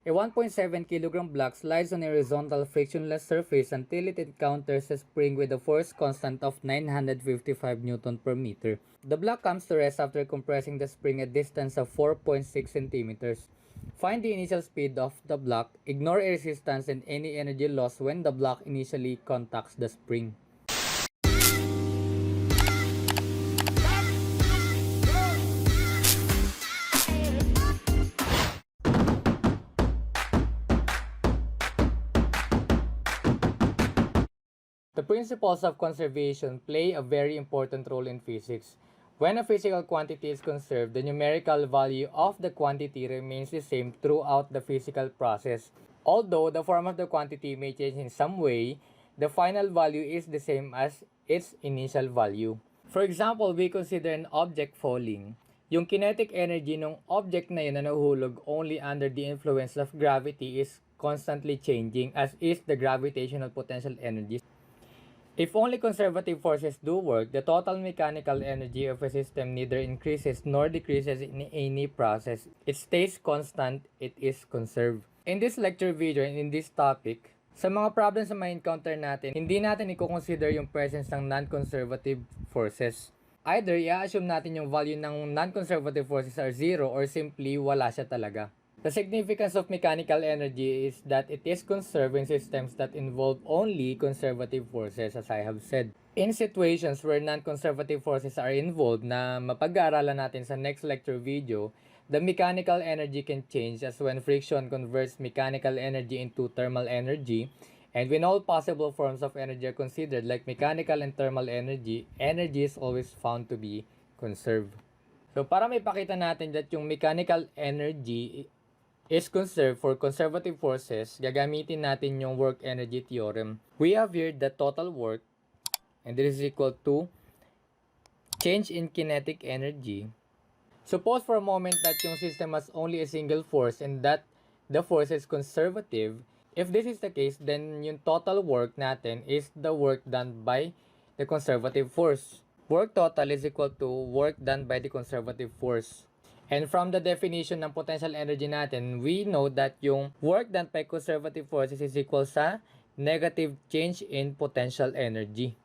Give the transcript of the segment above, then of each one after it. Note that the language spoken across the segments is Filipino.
A 1.7 kg block slides on a horizontal frictionless surface until it encounters a spring with a force constant of 955 Newton per meter. The block comes to rest after compressing the spring a distance of 4.6 centimeters. Find the initial speed of the block, ignore a resistance and any energy loss when the block initially contacts the spring. The principles of conservation play a very important role in physics. When a physical quantity is conserved, the numerical value of the quantity remains the same throughout the physical process. Although the form of the quantity may change in some way, the final value is the same as its initial value. For example, we consider an object falling. Yung kinetic energy ng object na yun na nahuhulog only under the influence of gravity is constantly changing, as is the gravitational potential energy. If only conservative forces do work, the total mechanical energy of a system neither increases nor decreases in any process. It stays constant, it is conserved. In this lecture video and in this topic, sa mga problems na ma-encounter natin, hindi natin i-consider yung presence ng non-conservative forces. Either i-assume natin yung value ng non-conservative forces are zero or simply wala siya talaga. The significance of mechanical energy is that it is conserved in systems that involve only conservative forces, as I have said. In situations where non-conservative forces are involved na mapag-aaralan natin sa next lecture video, the mechanical energy can change as when friction converts mechanical energy into thermal energy, and when all possible forms of energy are considered like mechanical and thermal energy, energy is always found to be conserved. So para may pakita natin that yung mechanical energy is conserved for conservative forces, gagamitin natin yung work energy theorem. We have here the total work, and this is equal to change in kinetic energy. Suppose for a moment that yung system has only a single force and that the force is conservative. If this is the case, then yung total work natin is the work done by the conservative force. Work total is equal to work done by the conservative force. And from the definition ng potential energy natin, we know that yung work done by conservative forces is equal sa negative change in potential energy.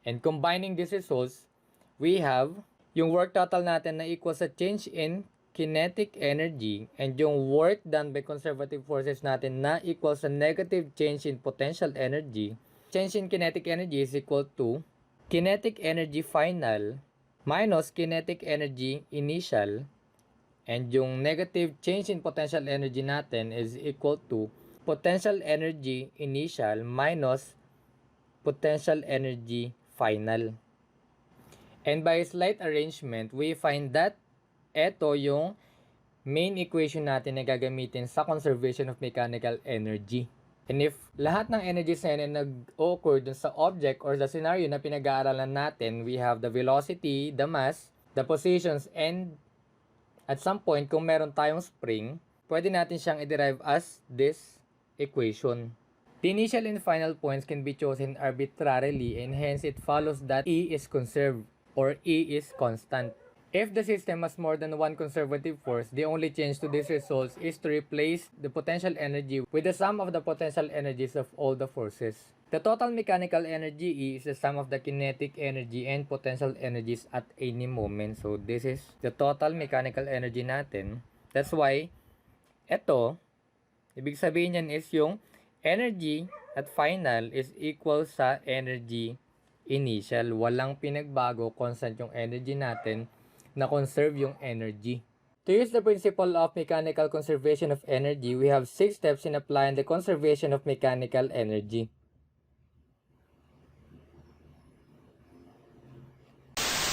And combining these results, we have yung work total natin na equal sa change in kinetic energy and yung work done by conservative forces natin na equal sa negative change in potential energy. Change in kinetic energy is equal to kinetic energy final minus kinetic energy initial. And yung negative change in potential energy natin is equal to potential energy initial minus potential energy final. And by slight arrangement, we find that ito yung main equation natin na gagamitin sa conservation of mechanical energy. And if lahat ng energies na yun ay nag-occur dun sa object or the scenario na pinag-aaralan natin, we have the velocity, the mass, the positions, and at some point, kung meron tayong spring, pwede natin siyang i-derive as this equation. The initial and final points can be chosen arbitrarily and hence it follows that E is conserved or E is constant. If the system has more than one conservative force, the only change to these results is to replace the potential energy with the sum of the potential energies of all the forces. The total mechanical energy E is the sum of the kinetic energy and potential energies at any moment. So this is the total mechanical energy natin. That's why ito, ibig sabihin yan is yung energy at final is equal sa energy initial. Walang pinagbago, constant yung energy natin na conserve yung energy. To use the principle of mechanical conservation of energy, we have 6 steps in applying the conservation of mechanical energy.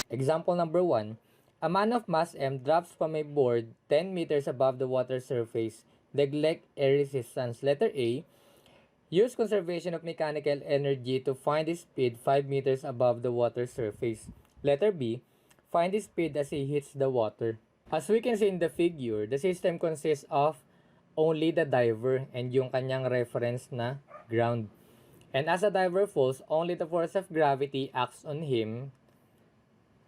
Example number 1. A man of mass m drops from a board 10 meters above the water surface. Neglect a resistance. Letter A. Use conservation of mechanical energy to find his speed 5 meters above the water surface. Letter B. Find his speed as he hits the water. As we can see in the figure, the system consists of only the diver and yung kanyang reference na ground. And as the diver falls, only the force of gravity acts on him.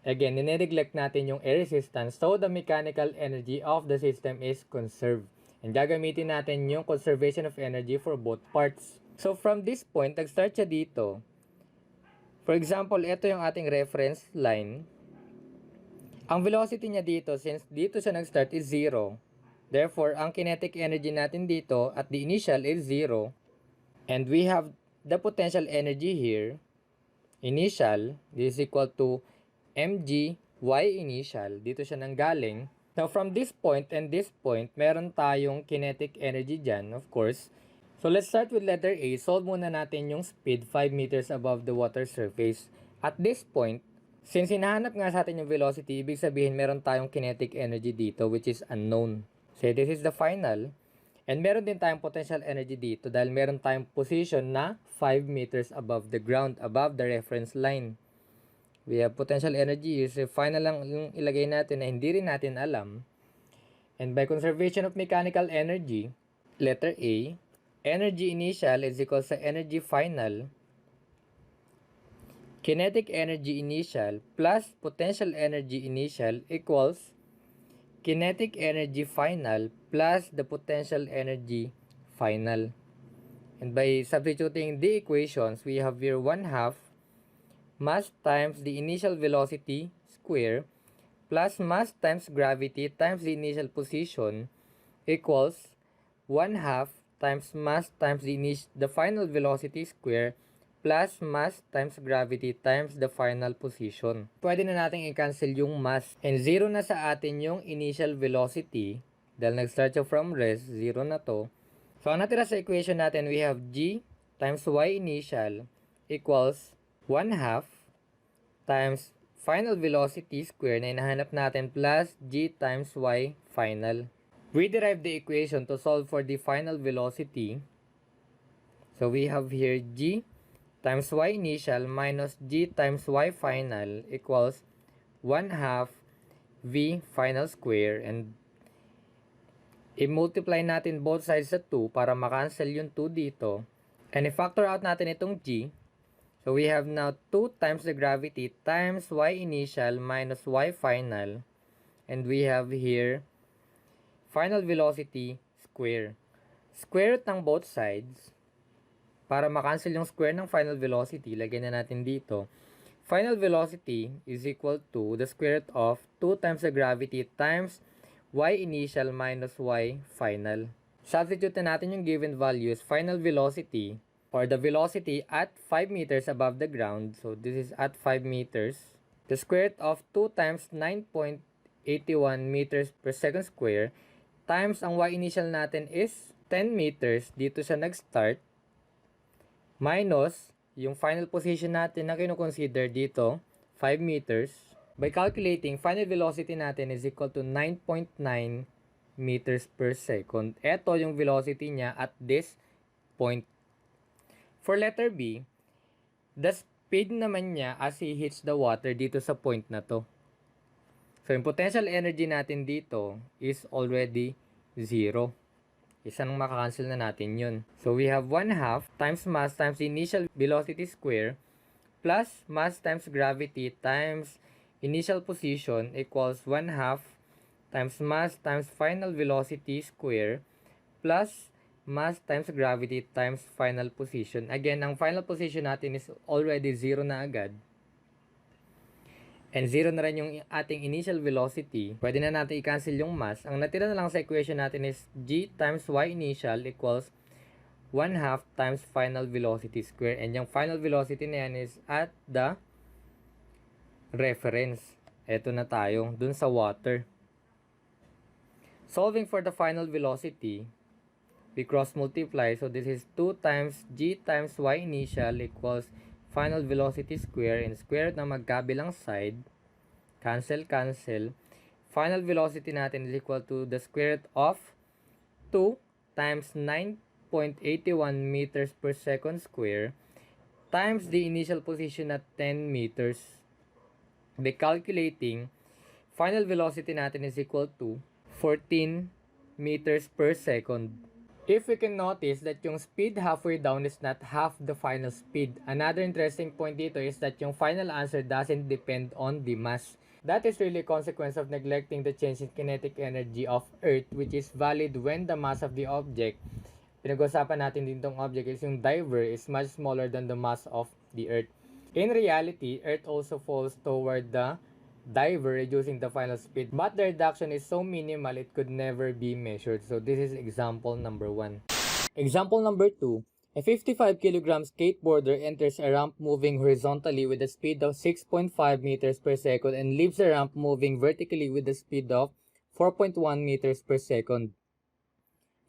Again, nineglect natin yung air resistance, so the mechanical energy of the system is conserved. And gagamitin natin yung conservation of energy for both parts. So from this point, nag-start siya dito. For example, ito yung ating reference line. Ang velocity niya dito, since dito siya nag-start, is 0. Therefore, ang kinetic energy natin dito at the initial is 0. And we have the potential energy here. Initial, this is equal to mg y initial. Dito siya nanggaling. Now, from this point and this point, meron tayong kinetic energy dyan, of course. So, let's start with letter A. Solve muna natin yung speed 5 meters above the water surface. At this point, since hinahanap nga sa atin yung velocity, ibig sabihin meron tayong kinetic energy dito which is unknown. So, this is the final. And meron din tayong potential energy dito dahil meron tayong position na 5 meters above the ground, above the reference line. We have potential energy is final lang yung ilagay natin na hindi rin natin alam. And by conservation of mechanical energy, letter A, energy initial is equal sa energy final. Kinetic energy initial plus potential energy initial equals kinetic energy final plus the potential energy final. And by substituting the equations, we have here 1/2 mass times the initial velocity square plus mass times gravity times the initial position equals 1/2 times mass times the final velocity square plus mass times gravity times the final position. Pwede na natin i-cancel yung mass. And 0 na sa atin yung initial velocity. Dahil nag-start siya from rest, 0 na to. So, ang natira sa equation natin, we have g times y initial equals 1/2 times final velocity square na hinahanap natin plus g times y final. We derive the equation to solve for the final velocity. So, we have here g times y initial minus g times y final equals 1/2 v final square, and i-multiply natin both sides sa 2 para makancel yung 2 dito, and i-factor out natin itong g. So we have now 2 times the gravity times y initial minus y final, and we have here final velocity square. Square root ng both sides. Para makancel yung square ng final velocity, lagyan na natin dito. Final velocity is equal to the square root of 2 times the gravity times y initial minus y final. Substitute na natin yung given values. Final velocity, or the velocity at 5 meters above the ground. So this is at 5 meters. The square root of 2 times 9.81 meters per second square times ang y initial natin is 10 meters. Dito siya nag-start. Minus yung final position natin na kino-consider dito, 5 meters. By calculating, final velocity natin is equal to 9.9 meters per second. Ito yung velocity niya at this point. For letter B, the speed naman niya as he hits the water dito sa point na to. So, yung potential energy natin dito is already 0. Isang makakancel na natin yun. So, we have 1/2 times mass times the initial velocity square plus mass times gravity times initial position equals 1/2 times mass times final velocity square plus mass times gravity times final position. Again, ang final position natin is already 0 na agad. And 0 na rin yung ating initial velocity. Pwede na natin i-cancel yung mass. Ang natira na lang sa equation natin is g times y initial equals 1/2 times final velocity square. And yung final velocity na yan is at the reference. Eto na tayo, dun sa water. Solving for the final velocity, we cross multiply. So this is 2 times g times y initial equals final velocity square, and square root na magkabilang side. Cancel, cancel. Final velocity natin is equal to the square root of 2 times 9.81 meters per second square times the initial position at 10 meters. By calculating, final velocity natin is equal to 14 meters per second. If we can notice that yung speed halfway down is not half the final speed. Another interesting point dito is that yung final answer doesn't depend on the mass. That is really a consequence of neglecting the change in kinetic energy of Earth, which is valid when the mass of the object, pinag-usapan natin din tong object, is yung diver is much smaller than the mass of the Earth. In reality, Earth also falls toward the diver, reducing the final speed, but the reduction is so minimal it could never be measured. So this is example number 1. Example number 2. A 55 kilogram skateboarder enters a ramp moving horizontally with a speed of 6.5 meters per second and leaves the ramp moving vertically with a speed of 4.1 meters per second.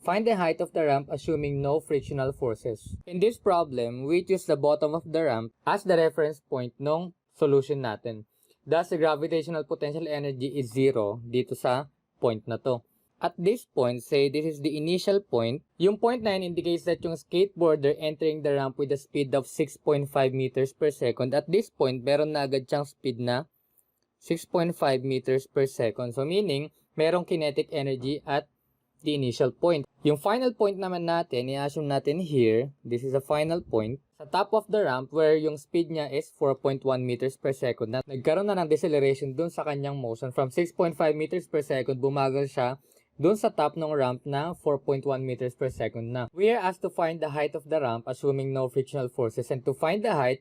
Find the height of the ramp assuming no frictional forces. In this problem, we choose the bottom of the ramp as the reference point ng solution natin. Thus, the gravitational potential energy is 0 dito sa point na to. At this point, say this is the initial point. Yung point na yun indicates that yung skateboarder entering the ramp with a speed of 6.5 meters per second. At this point, meron na agad siyang speed na 6.5 meters per second. So meaning, merong kinetic energy at the initial point. Yung final point naman natin, i-assume natin here, this is a final point, sa top of the ramp where yung speed niya is 4.1 meters per second. Nagkaroon na ng deceleration dun sa kanyang motion. From 6.5 meters per second, bumagal siya dun sa top ng ramp na 4.1 meters per second na. We are asked to find the height of the ramp assuming no frictional forces. And to find the height,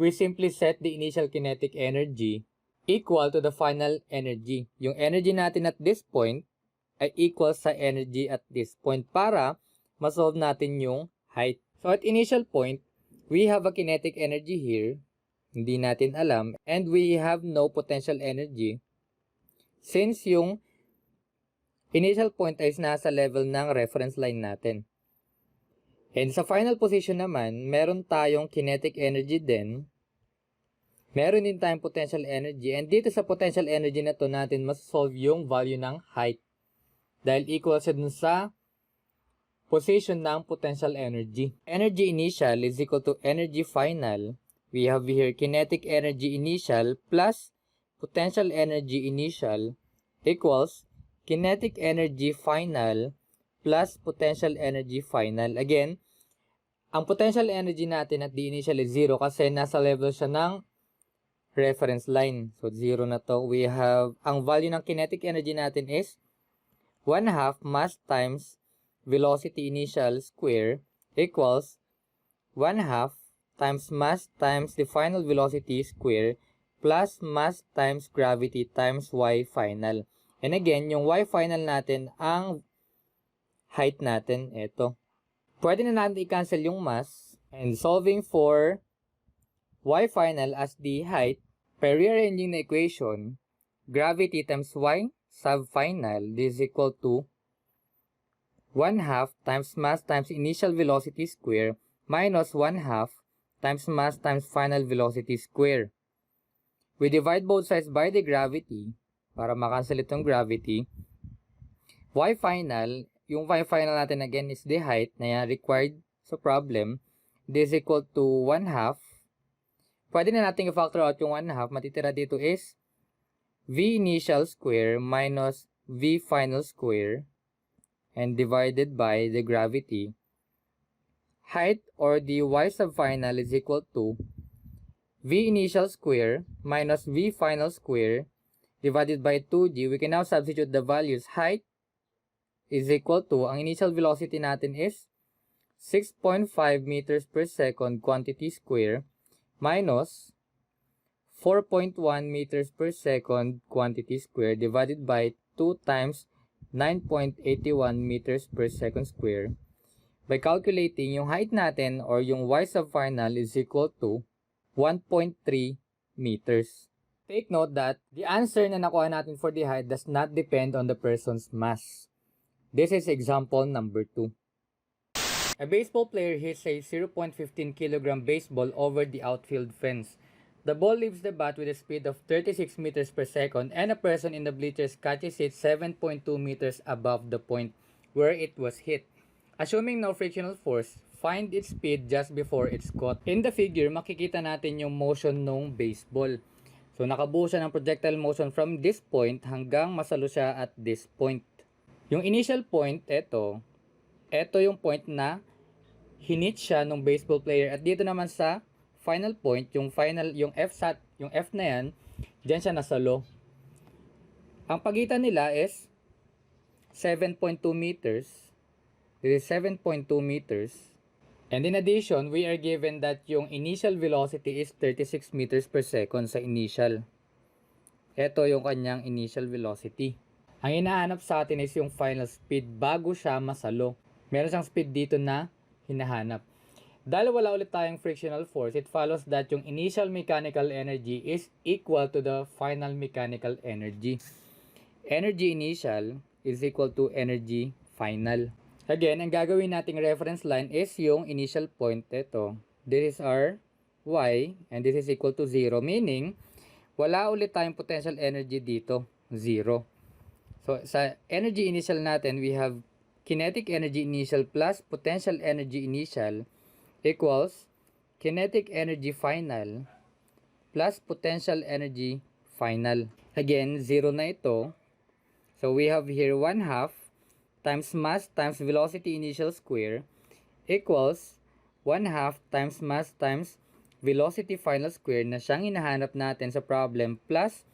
we simply set the initial kinetic energy equal to the final energy. Yung energy natin at this point ay equal sa energy at this point para masolve natin yung height. So at initial point, we have a kinetic energy here. Hindi natin alam. And we have no potential energy since yung initial point ay nasa level ng reference line natin. And sa final position naman, meron tayong kinetic energy din. Meron din tayong potential energy. And dito sa potential energy na to natin masolve yung value ng height. Dahil equal siya dun sa position ng potential energy. Energy initial is equal to energy final. We have here kinetic energy initial plus potential energy initial equals kinetic energy final plus potential energy final. Again, ang potential energy natin at the initial is 0 kasi nasa level siya ng reference line. So, 0 na to. We have, ang value ng kinetic energy natin is 1/2 mass times velocity initial square equals 1/2 times mass times the final velocity square plus mass times gravity times y final. And again, yung y final natin, ang height natin, ito. Pwede na natin i-cancel yung mass. And solving for y final as the height, by rearranging the equation, gravity times y sub final is equal to 1/2 times mass times initial velocity square minus 1/2 times mass times final velocity square. We divide both sides by the gravity para makancel itong gravity. Y final, yung y final natin again is the height na yan required sa problem. This is equal to 1/2. Pwede na natin i-factor out yung 1/2. Matitira dito is V initial square minus V final square and divided by the gravity. Height or the y sub final is equal to V initial square minus V final square divided by 2g. We can now substitute the values. Height is equal to, ang initial velocity natin is 6.5 meters per second quantity square minus 4.1 meters per second quantity square divided by 2 times 9.81 meters per second square. By calculating, yung height natin or yung y sub final is equal to 1.3 meters. Take note that the answer na nakuha natin for the height does not depend on the person's mass. This is example number 2. A baseball player hits a 0.15 kg baseball over the outfield fence. The ball leaves the bat with a speed of 36 meters per second and a person in the bleachers catches it 7.2 meters above the point where it was hit. Assuming no frictional force, find its speed just before it's caught. In the figure, makikita natin yung motion ng baseball. So, nakabuo siya ng projectile motion from this point hanggang masalo siya at this point. Yung initial point, ito yung point na hinit siya ng baseball player. At dito naman sa final point, yung F na yan, dyan siya nasalo. Ang pagitan nila is 7.2 meters. This is 7.2 meters. And in addition, we are given that yung initial velocity is 36 meters per second sa initial. Ito yung kanyang initial velocity. Ang hinahanap sa atin is yung final speed bago siya masalo. Meron siyang speed dito na hinahanap. Dahil wala ulit tayong frictional force, it follows that yung initial mechanical energy is equal to the final mechanical energy. Energy initial is equal to energy final. Again, ang gagawin nating reference line is yung initial point. Ito, this is our y and this is equal to 0. Meaning, wala ulit tayong potential energy dito. 0. So, sa energy initial natin, we have kinetic energy initial plus potential energy initial equals kinetic energy final plus potential energy final. Again, 0 na ito. So, we have here 1/2 times mass times velocity initial square equals 1/2 times mass times velocity final square na siyang hinahanap natin sa problem plus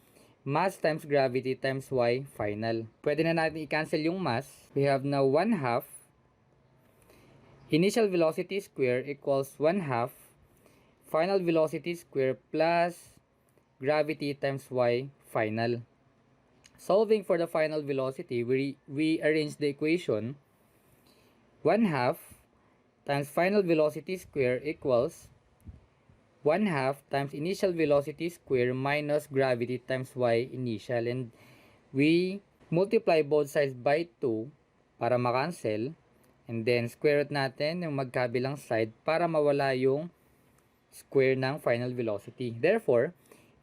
mass times gravity times y final. Pwede na natin i-cancel yung mass. We have now 1/2 initial velocity square equals 1/2 final velocity square plus gravity times y final. Solving for the final velocity, we arrange the equation 1/2 times final velocity square equals 1/2 times initial velocity square minus gravity times y initial, and we multiply both sides by 2 para makancel, and then square root natin yung magkabilang side para mawala yung square ng final velocity. Therefore,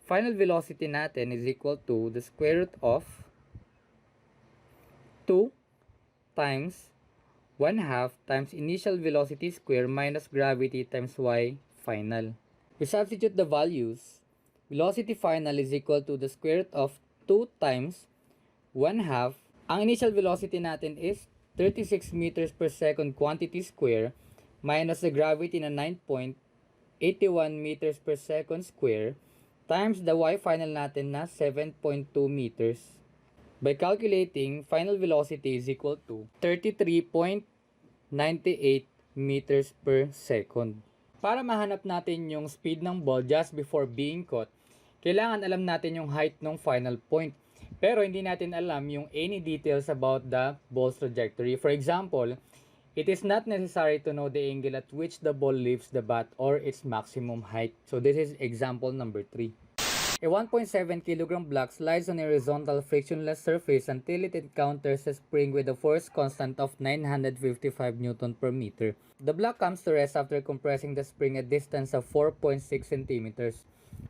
final velocity natin is equal to the square root of 2 times 1/2 times initial velocity square minus gravity times y final. We substitute the values. Velocity final is equal to the square root of 2 times 1/2. Ang initial velocity natin is 36 meters per second quantity square minus the gravity na 9.81 meters per second square times the y final natin na 7.2 meters. By calculating, final velocity is equal to 33.98 meters per second. Para mahanap natin yung speed ng ball just before being caught, kailangan alam natin yung height ng final point. Pero hindi natin alam yung any details about the ball's trajectory. For example, it is not necessary to know the angle at which the ball leaves the bat or its maximum height. So this is example number 3. A 1.7 kg block slides on a horizontal frictionless surface until it encounters a spring with a force constant of 955 Newton per meter. The block comes to rest after compressing the spring a distance of 4.6 centimeters.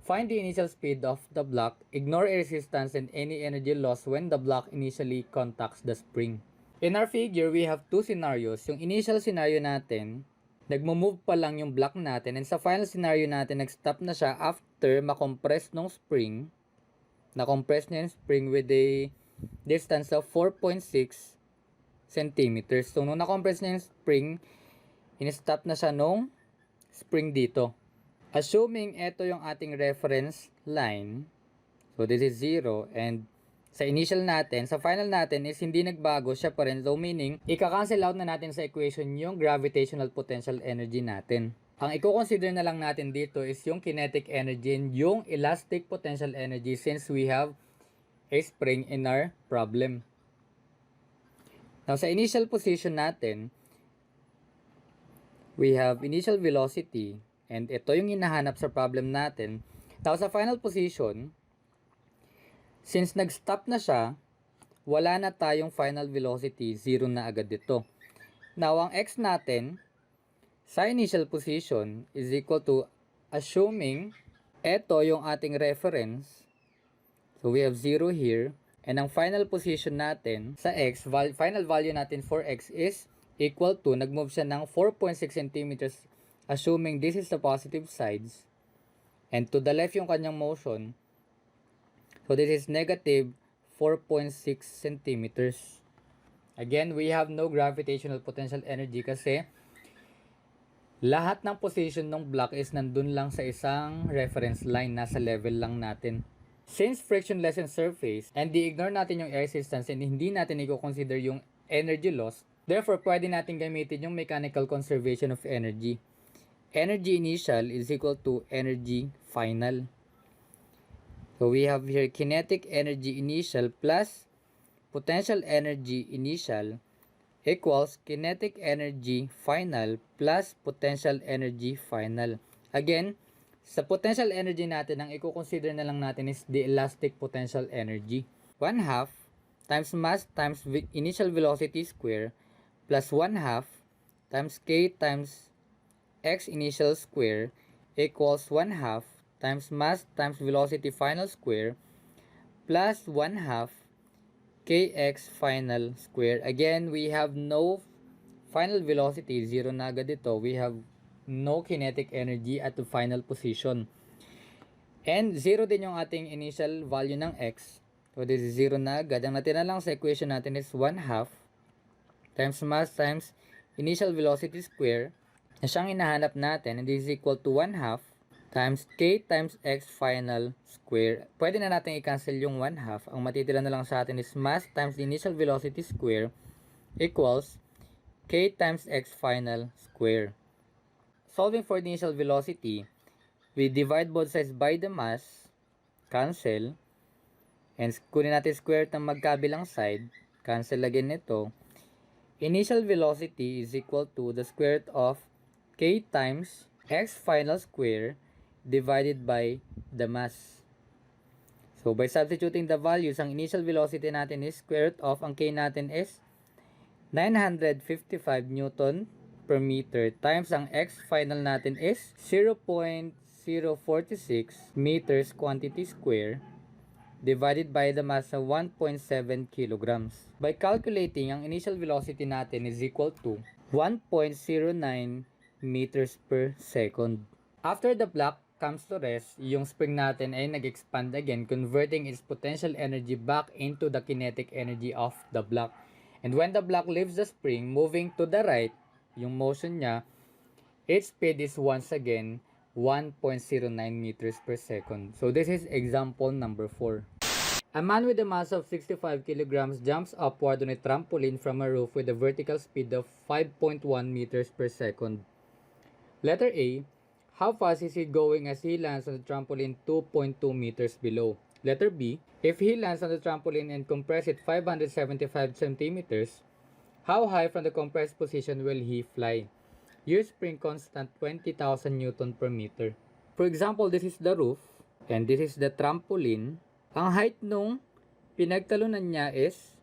Find the initial speed of the block. Ignore a resistance and any energy loss when the block initially contacts the spring. In our figure, we have two scenarios. Yung initial scenario natin, nagmo-move pa lang yung block natin, and sa final scenario natin, nag-stop na siya after makompress nung spring. Na-compress niya yung spring with a distance of 4.6 centimeters. So, nung na-compress niya yung spring, in-stop na siya nung spring dito. Assuming ito yung ating reference line, so this is 0, and sa initial natin, sa final natin is hindi nagbago, siya pa rin. So meaning, ika-cancel out na natin sa equation yung gravitational potential energy natin. Ang i-consider na lang natin dito is yung kinetic energy and yung elastic potential energy since we have a spring in our problem. Now sa initial position natin, we have initial velocity and ito yung hinahanap sa problem natin. Now sa final position, since nag-stop na siya, wala na tayong final velocity, 0 na agad dito. Now, ang x natin sa initial position is equal to, assuming ito yung ating reference, so we have 0 here, and ang final position natin sa x, final value natin for x is equal to, nag-move siya ng 4.6 centimeters, assuming this is the positive sides, and to the left yung kanyang motion, so this is negative 4.6 centimeters. Again, we have no gravitational potential energy kasi lahat ng position ng block is nandun lang sa isang reference line. Nasa level lang natin. Since frictionless yung surface and di-ignore natin yung air resistance and hindi natin i-consider yung energy loss, therefore pwede natin gamitin yung mechanical conservation of energy. Energy initial is equal to energy final. So we have here kinetic energy initial plus potential energy initial equals kinetic energy final plus potential energy final. Again, sa potential energy natin, ang i-consider na lang natin is the elastic potential energy. 1/2 times mass times initial velocity square plus 1/2 times k times x initial square equals 1/2 times mass times velocity final square plus 1/2 kx final square. Again, we have no final velocity, zero na agad ito. We have no kinetic energy at the final position. And zero din yung ating initial value ng x. So this is zero na agad. Ang natira lang sa equation natin is 1/2 times mass times initial velocity square na siyang hinahanap natin, and this is equal to 1/2 times k times x final square. Pwede na natin i-cancel yung 1/2. Ang matitira na lang sa atin is mass times the initial velocity square equals k times x final square. Solving for the initial velocity, we divide both sides by the mass, cancel, and kunin natin square ng magkabilang side, cancel again nito. Initial velocity is equal to the square root of k times x final square divided by the mass. So by substituting the values, ang initial velocity natin is square root of, ang k natin is 955 Newton per meter times ang x final natin is 0.046 meters quantity square divided by the mass na 1.7 kilograms. By calculating, ang initial velocity natin is equal to 1.09 meters per second. After the block comes to rest, yung spring natin ay nag-expand again, converting its potential energy back into the kinetic energy of the block. And when the block leaves the spring, moving to the right, yung motion niya, its speed is once again 1.09 meters per second. So this is example number 4. A man with a mass of 65 kilograms jumps upward on a trampoline from a roof with a vertical speed of 5.1 meters per second. Letter A, how fast is he going as he lands on the trampoline 2.2 meters below? Letter B, if he lands on the trampoline and compress it 575 centimeters, how high from the compressed position will he fly? Use spring constant 20,000 Newton per meter. For example, this is the roof and this is the trampoline. Ang height nung pinagtalunan niya is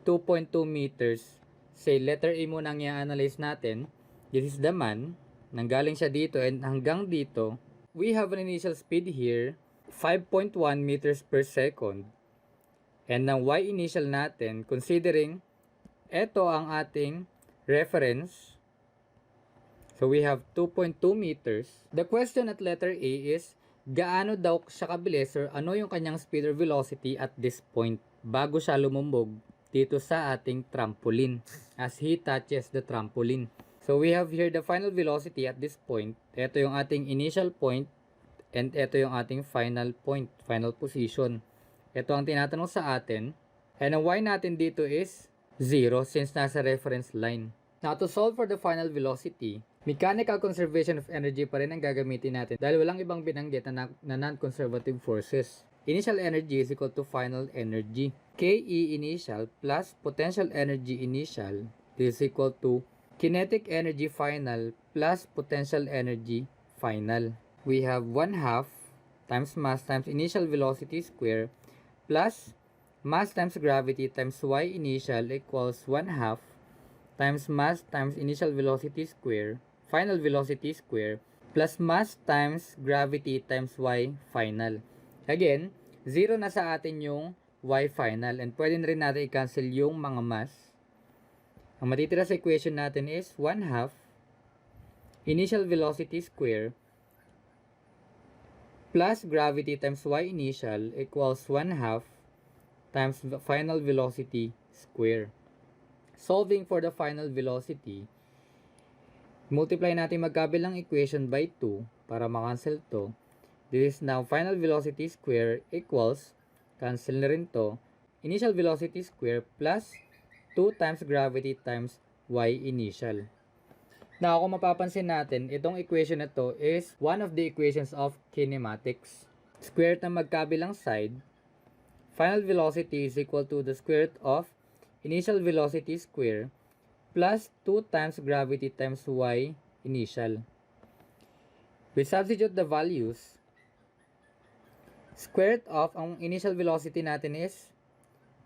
2.2 meters. Say, letter A muna ang i-analyze natin. This is the man. Nanggaling siya dito and hanggang dito, we have an initial speed here, 5.1 meters per second. And ang y initial natin, considering ito ang ating reference. So we have 2.2 meters. The question at letter A is, gaano daw siya kabilis or ano yung kanyang speed or velocity at this point bago siya lumubog dito sa ating trampoline as he touches the trampoline. So we have here the final velocity at this point. Ito yung ating initial point and ito yung ating final point, final position. Ito ang tinatanong sa atin. And ang y natin dito is 0 since nasa reference line. Now to solve for the final velocity, mechanical conservation of energy pa rin ang gagamitin natin dahil walang ibang binanggit na non-conservative forces. Initial energy is equal to final energy. KE initial plus potential energy initial is equal to kinetic energy final plus potential energy final. We have 1/2 times mass times initial velocity square plus mass times gravity times y initial equals 1/2 times mass times initial velocity square, final velocity square, plus mass times gravity times y final. Again, 0 na sa atin yung y final and pwede na rin natin i-cancel yung mga mass. Ang matitira sa equation natin is 1/2 initial velocity square plus gravity times y initial equals 1/2 times final velocity square. Solving for the final velocity, multiply natin magkabilang equation by 2 para makancel to. This is now final velocity square equals, cancel na rin to, initial velocity square plus 2 times gravity times y initial. Now, kung mapapansin natin, itong equation na to is one of the equations of kinematics. Square root ng magkabilang side, final velocity is equal to the square root of initial velocity square plus 2 times gravity times y initial. We substitute the values. Square root of ang initial velocity natin is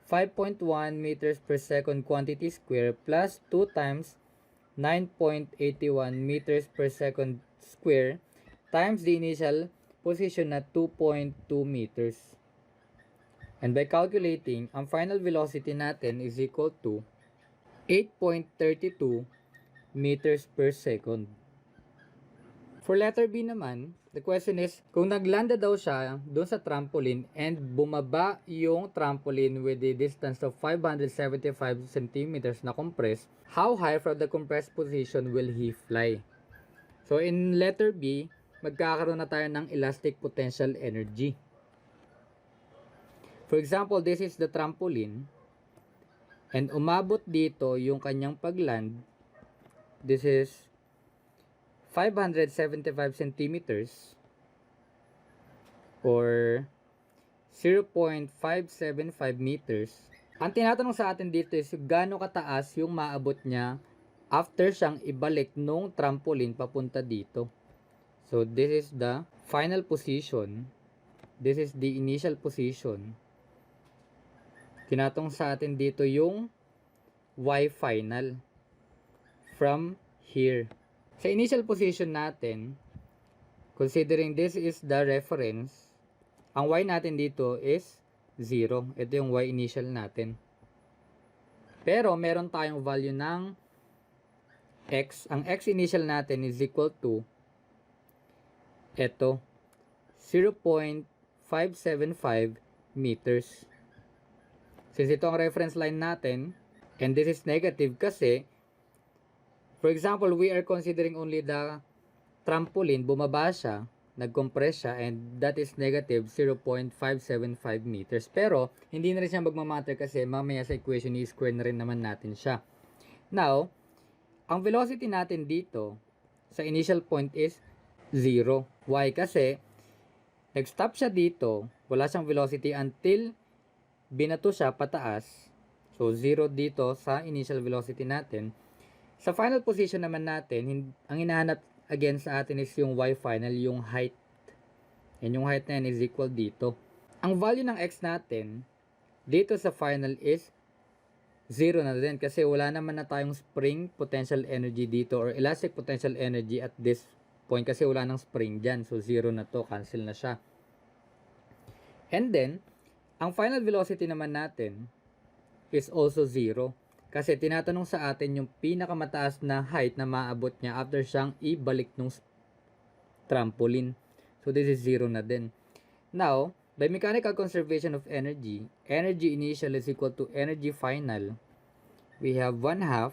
5.1 meters per second quantity square plus 2 times 9.81 meters per second square times the initial position na 2.2 meters. And by calculating, ang final velocity natin is equal to 8.32 meters per second. For letter B naman, the question is, kung naglanda daw siya doon sa trampoline and bumaba yung trampoline with the distance of 575 centimeters na compressed, how high from the compressed position will he fly? So in letter B, magkakaroon na tayo ng elastic potential energy. For example, this is the trampoline and umabot dito yung kanyang pagland. This is 575 centimeters or 0.575 meters. Ang tinatanong sa atin dito is gaano kataas yung maabot niya after siyang ibalik nung trampoline papunta dito. So this is the final position. This is the initial position. Tinatong sa atin dito yung y final from here. Sa initial position natin, considering this is the reference, ang y natin dito is 0. Ito yung y initial natin. Pero meron tayong value ng x. Ang x initial natin is equal to ito, 0.575 meters. Since ito ang reference line natin, and this is negative kasi, for example, we are considering only the trampoline, bumaba siya, nag-compress siya, and that is negative 0.575 meters. Pero, hindi na rin siya magmamatter kasi mamaya sa equation i-square na rin naman natin siya. Now, ang velocity natin dito, sa initial point is 0. Why? Kasi, nag-stop siya dito, wala siyang velocity until binato siya pataas. So, 0 dito sa initial velocity natin. Sa final position naman natin, ang hinahanap again sa atin is yung y final, yung height. And yung height na yan is equal dito. Ang value ng x natin, dito sa final is 0 na din kasi wala naman na tayong spring potential energy dito or elastic potential energy at this point kasi wala nang spring dyan. So 0 na to, cancel na siya. And then, ang final velocity naman natin is also 0. Kasi tinatanong sa atin yung pinakamataas na height na maabot niya after siyang ibalik nung trampoline. So this is 0 na din. Now, by mechanical conservation of energy, energy initial is equal to energy final. We have 1/2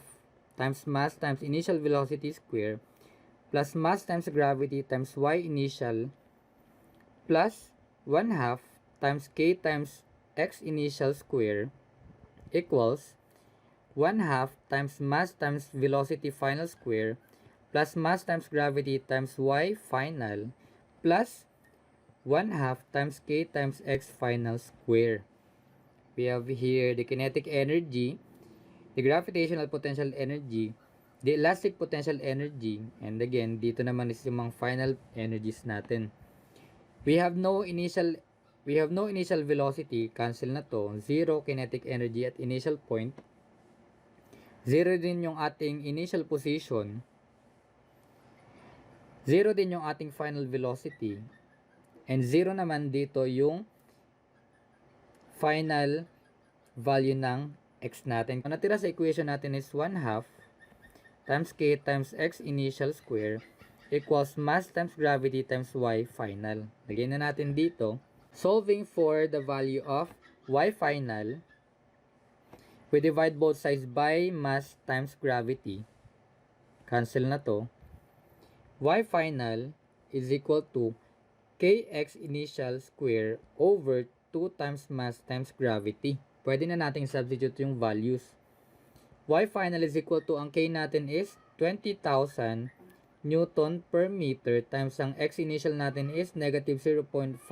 times mass times initial velocity square plus mass times gravity times y initial plus 1/2 times k times x initial square equals 1/2 times mass times velocity final square plus mass times gravity times y final plus 1/2 times k times x final square. We have here the kinetic energy, the gravitational potential energy, the elastic potential energy, and again, dito naman is yung mga final energies natin. We have no initial velocity, cancel na to, 0 kinetic energy at initial point. 0 din yung ating initial position. 0 din yung ating final velocity. And 0 naman dito yung final value ng x natin. Ang natira sa equation natin is 1/2 times k times x initial square equals mass times gravity times y final. Lagyan na natin dito. Solving for the value of y final, we divide both sides by mass times gravity. Cancel na to. Y final is equal to kx initial square over 2 times mass times gravity. Pwede na nating substitute yung values. Y final is equal to, ang k natin is 20,000 Newton per meter times ang x initial natin is negative 0.575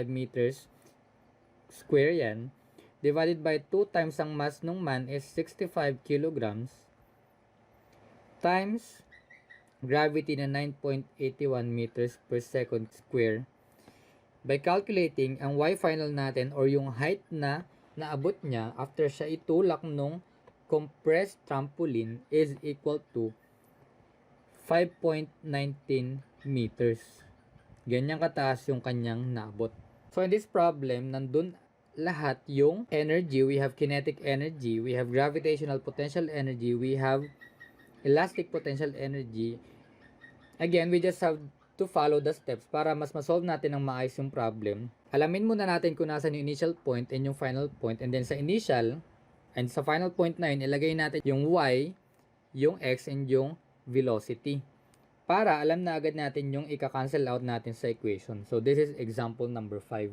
meters square yan. Divided by 2 times ang mass nung man is 65 kilograms times gravity na 9.81 meters per second square. By calculating, ang y final natin or yung height na naabot niya after siya itulak nung compressed trampoline is equal to 5.19 meters. Ganyan kataas yung kanyang naabot. So in this problem, nandun lahat yung energy. We have kinetic energy, we have gravitational potential energy, we have elastic potential energy. Again, we just have to follow the steps para mas ma-solve natin ng maayos yung problem. Alamin muna natin kung nasan yung initial point and yung final point, and then sa initial and sa final point na yun, ilagay natin yung y, yung x, and yung velocity para alam na agad natin yung ika-cancel out natin sa equation. So this is example number 5.